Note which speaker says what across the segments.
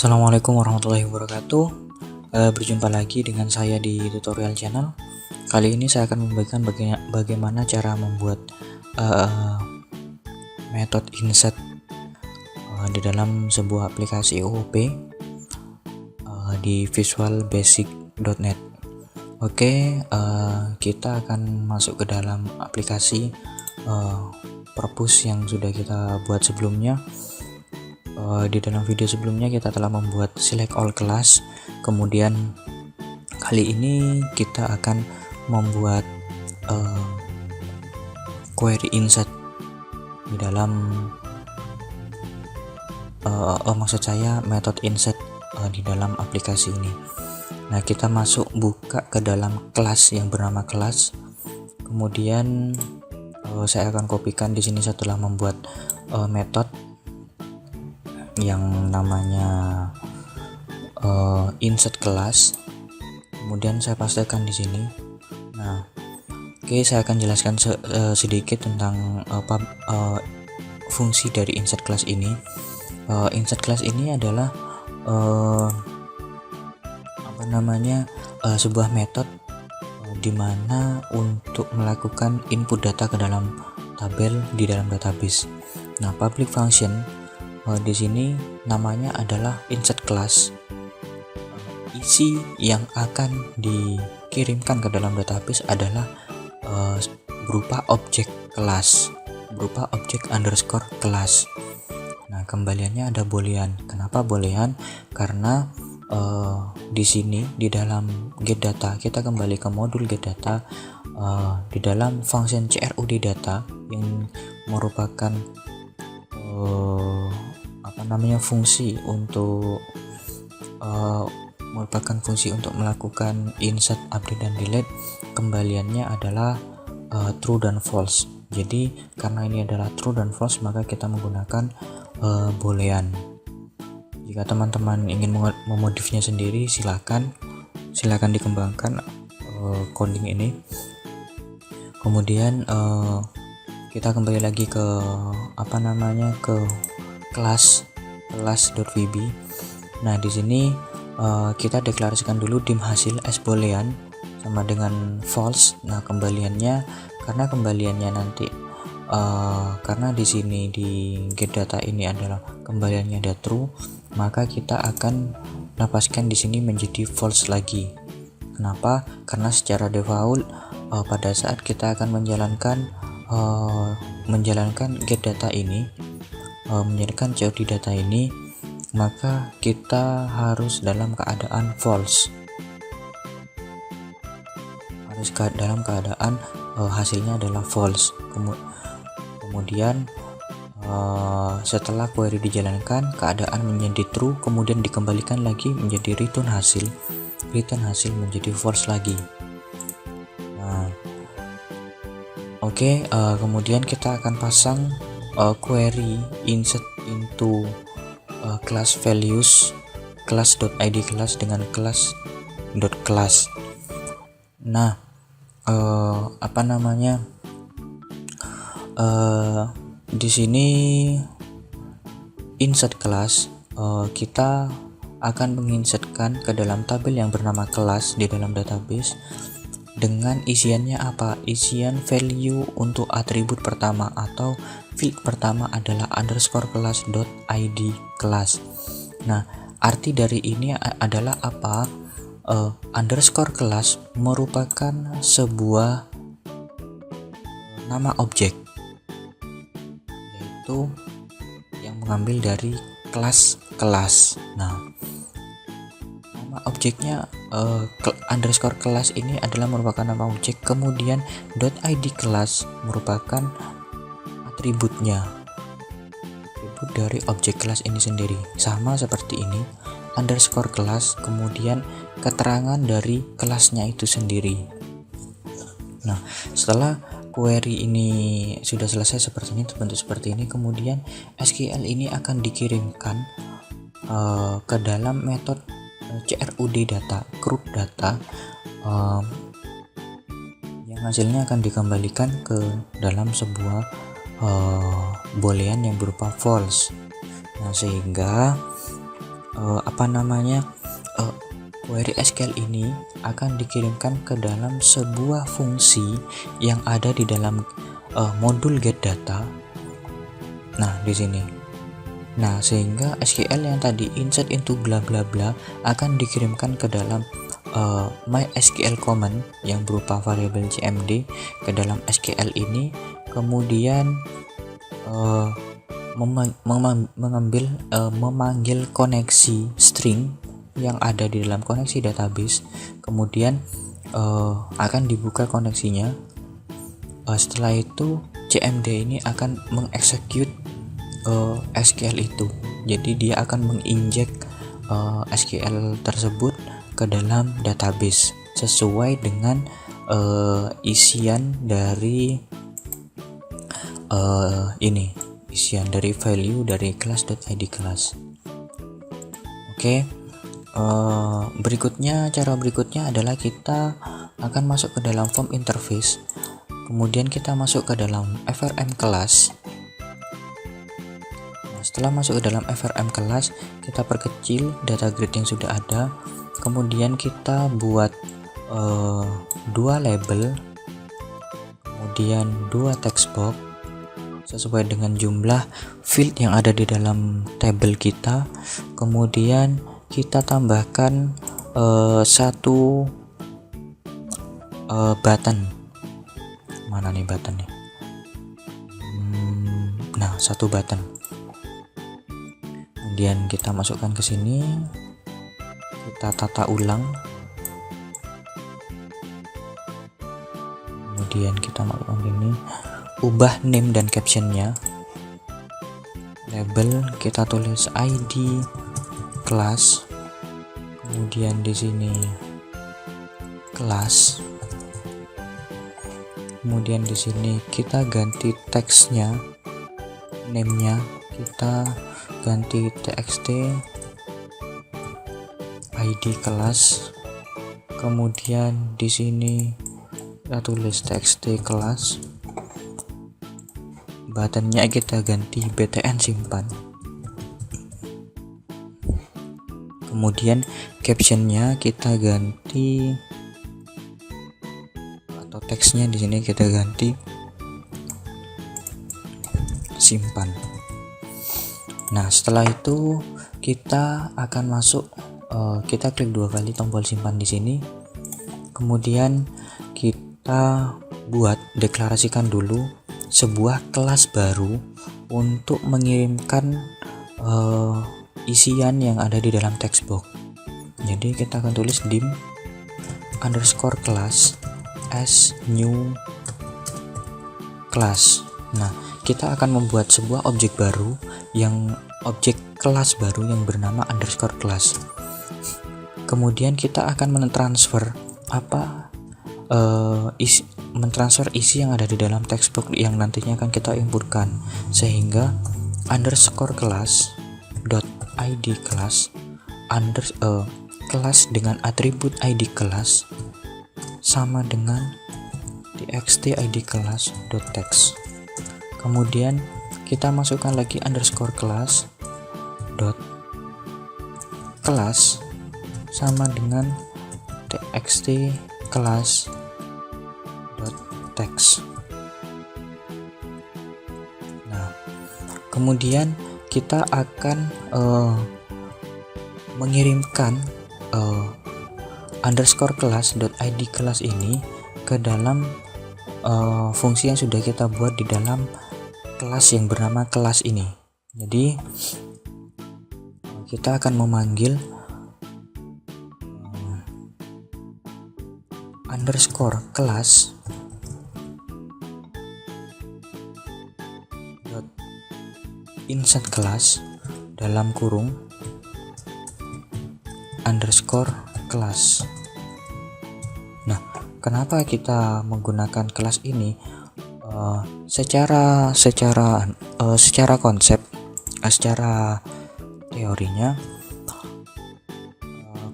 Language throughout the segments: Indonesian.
Speaker 1: Assalamualaikum warahmatullahi wabarakatuh. Berjumpa lagi dengan saya di tutorial channel. Kali ini saya akan membagikan bagaimana cara membuat metode insert di dalam sebuah aplikasi OOP di visualbasic.net. Oke, kita akan masuk ke dalam aplikasi Purpose yang sudah kita buat sebelumnya. Di dalam video sebelumnya kita telah membuat select all class, kemudian kali ini kita akan membuat query insert di dalam maksud saya metode insert di dalam aplikasi ini. Nah, kita buka ke dalam kelas yang bernama kelas, kemudian saya akan kopikan di sini setelah membuat metode yang namanya insert kelas, kemudian saya pastekan di sini. Nah, oke, saya akan jelaskan sedikit tentang fungsi dari insert kelas ini. Insert kelas ini adalah sebuah metode di mana untuk melakukan input data ke dalam tabel di dalam database. Nah, public function di sini namanya adalah insert class. Isi yang akan dikirimkan ke dalam database adalah berupa objek kelas, berupa objek underscore kelas. Nah, kembaliannya ada boolean. Kenapa boolean? Karena di sini di dalam get data kita kembali ke modul get data, di dalam function crud data yang merupakan fungsi untuk melakukan insert, update, dan delete. Kembaliannya adalah true dan false. Jadi karena ini adalah true dan false, maka kita menggunakan boolean. Jika teman-teman ingin memodifnya sendiri, silakan dikembangkan coding ini. Kemudian kita kembali lagi ke ke kelas.vb. Nah, di sini kita deklarasikan dulu dim hasil as boolean sama dengan false. Nah, kembaliannya nanti karena di sini di get data ini adalah kembaliannya ada true, maka kita akan lepaskan di sini menjadi false lagi. Kenapa? Karena secara default pada saat kita akan menjalankan get data ini, menjadikan COD data ini, maka kita harus dalam keadaan false, dalam keadaan hasilnya adalah false. Kemudian setelah query dijalankan, keadaan menjadi true, kemudian dikembalikan lagi menjadi return hasil menjadi false lagi. Nah, oke, kemudian kita akan pasang query insert into class values class.id class dengan class.class. Nah, di sini insert class, kita akan menginsertkan ke dalam tabel yang bernama kelas di dalam database dengan isiannya apa? Isian value untuk atribut pertama atau field pertama adalah underscore class.id class. Nah, arti dari ini adalah apa? Underscore class merupakan sebuah nama objek, yaitu yang mengambil dari kelas. Nah, nama objeknya underscore class ini adalah merupakan nama objek, kemudian .id class merupakan atribut dari objek kelas ini sendiri. Sama seperti ini, underscore class, kemudian keterangan dari kelasnya itu sendiri. Nah, setelah query ini sudah selesai bentuk seperti ini, kemudian SQL ini akan dikirimkan ke dalam metode crud data, yang hasilnya akan dikembalikan ke dalam sebuah boolean yang berupa false. Nah, sehingga query SQL ini akan dikirimkan ke dalam sebuah fungsi yang ada di dalam modul get data. Nah, di sini. Nah, sehingga SQL yang tadi insert into bla bla bla akan dikirimkan ke dalam MySQL command yang berupa variabel cmd ke dalam SQL ini, kemudian memanggil koneksi string yang ada di dalam koneksi database, kemudian akan dibuka koneksinya. Setelah itu cmd ini akan mengeksekut SQL itu, jadi dia akan menginjek SQL tersebut ke dalam database sesuai dengan isian dari isian dari value dari class.id class. Oke. Cara berikutnya adalah kita akan masuk ke dalam form interface, kemudian kita masuk ke dalam FRM class. Nah, setelah masuk ke dalam FRM class, kita perkecil data grid yang sudah ada, kemudian kita buat 2 label, kemudian 2 text box sesuai dengan jumlah field yang ada di dalam tabel kita, kemudian kita tambahkan satu button. Mana nih buttonnya? Nah, satu button. Kemudian kita masukkan ke sini, kita tata ulang, kemudian kita masukkan ini, ubah name dan captionnya. Label kita tulis ID class, kemudian di sini class, kemudian di sini kita ganti teksnya, name-nya kita ganti txt ID class, kemudian di sini kita tulis txt class, buttonnya kita ganti btn simpan, kemudian captionnya kita ganti, atau teksnya di sini kita ganti simpan. Nah, setelah itu kita akan masuk, kita klik 2 kali tombol simpan di sini, kemudian kita deklarasikan dulu sebuah kelas baru untuk mengirimkan isian yang ada di dalam text box. Jadi kita akan tulis dim underscore class as new class. Nah, kita akan membuat sebuah objek baru, objek kelas baru yang bernama underscore class. Kemudian kita akan mentransfer mentransfer isi yang ada di dalam text box yang nantinya akan kita inputkan, sehingga underscore class dot id class kelas dengan atribut id class sama dengan txt id class dot text. Kemudian kita masukkan lagi underscore class dot class sama dengan txt class dot text. Nah, kemudian kita akan mengirimkan underscore class dot id class ini ke dalam fungsi yang sudah kita buat di dalam kelas yang bernama kelas ini. Jadi kita akan memanggil underscore class dot insert class dalam kurung underscore class. Nah, kenapa kita menggunakan kelas ini? Secara konsep, secara teorinya,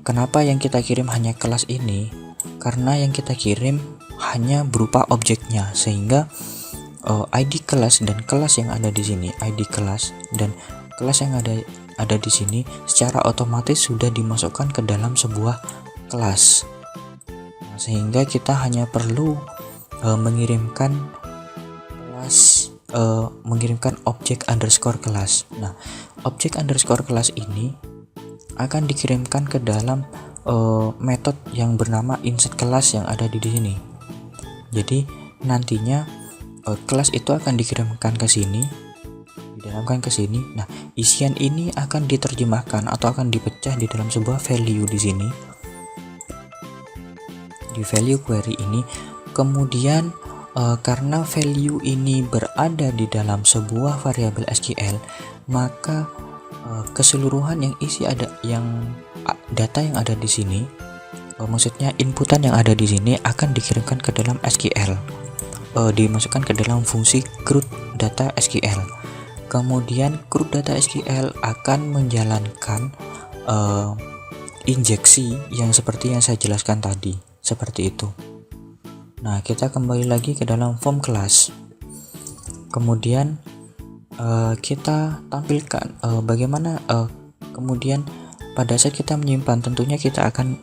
Speaker 1: kenapa yang kita kirim hanya kelas ini? Karena yang kita kirim hanya berupa objeknya, sehingga ID kelas dan kelas yang ada di sini, ID kelas dan kelas yang ada ada di sini secara otomatis sudah dimasukkan ke dalam sebuah kelas. Nah, sehingga kita hanya perlu mengirimkan objek underscore kelas. Nah, objek underscore kelas ini akan dikirimkan ke dalam metode yang bernama insert kelas yang ada di sini. Jadi nantinya kelas itu akan dikirimkan ke sini, didalamkan ke sini. Nah, isian ini akan diterjemahkan atau akan dipecah di dalam sebuah value di sini, di value query ini. Kemudian karena value ini berada di dalam sebuah variabel SQL, maka keseluruhan yang data yang ada di sini, maksudnya inputan yang ada di sini akan dikirimkan ke dalam SQL, dimasukkan ke dalam fungsi CRUD data SQL. Kemudian CRUD data SQL akan menjalankan injeksi yang seperti yang saya jelaskan tadi, seperti itu. Nah, kita kembali lagi ke dalam form class. Kemudian kita tampilkan bagaimana kemudian pada saat kita menyimpan, tentunya kita akan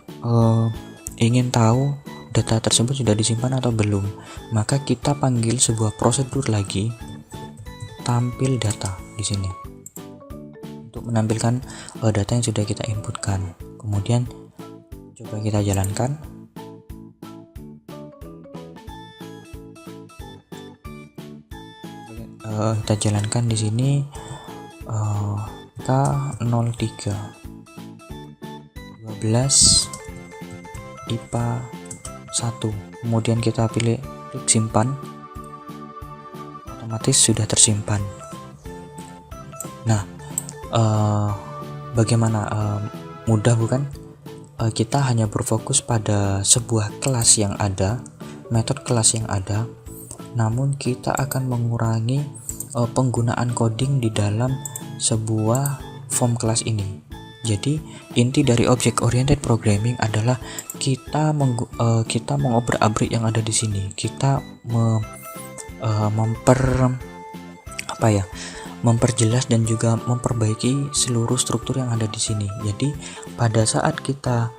Speaker 1: ingin tahu data tersebut sudah disimpan atau belum. Maka kita panggil sebuah prosedur lagi, tampil data di sini, untuk menampilkan data yang sudah kita inputkan. Kemudian coba kita jalankan. Kita jalankan di sini K03 12 IPA 1. Kemudian kita klik simpan, otomatis sudah tersimpan. Nah, bagaimana, mudah bukan? Kita hanya berfokus pada sebuah kelas yang ada, metode kelas yang ada, namun kita akan mengurangi penggunaan coding di dalam sebuah form kelas ini. Jadi inti dari object oriented programming adalah kita mengobrak-abrik yang ada di sini. Kita memperjelas dan juga memperbaiki seluruh struktur yang ada di sini. Jadi pada saat kita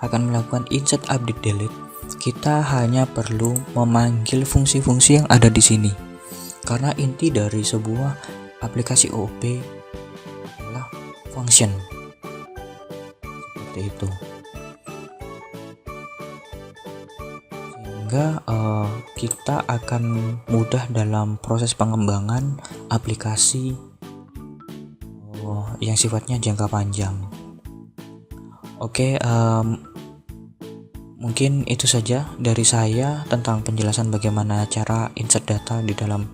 Speaker 1: akan melakukan insert, update, delete, kita hanya perlu memanggil fungsi-fungsi yang ada di sini. Karena inti dari sebuah aplikasi OOP adalah function, seperti itu. Sehingga kita akan mudah dalam proses pengembangan aplikasi yang sifatnya jangka panjang. Oke, mungkin itu saja dari saya tentang penjelasan bagaimana cara insert data di dalam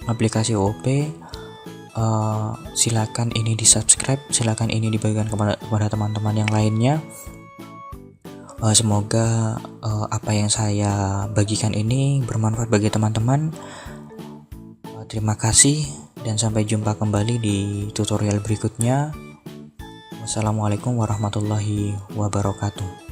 Speaker 1: aplikasi OOP. Silakan ini di subscribe, silakan ini dibagikan kepada teman-teman yang lainnya. Semoga apa yang saya bagikan ini bermanfaat bagi teman-teman. Terima kasih dan sampai jumpa kembali di tutorial berikutnya. Wassalamualaikum warahmatullahi wabarakatuh.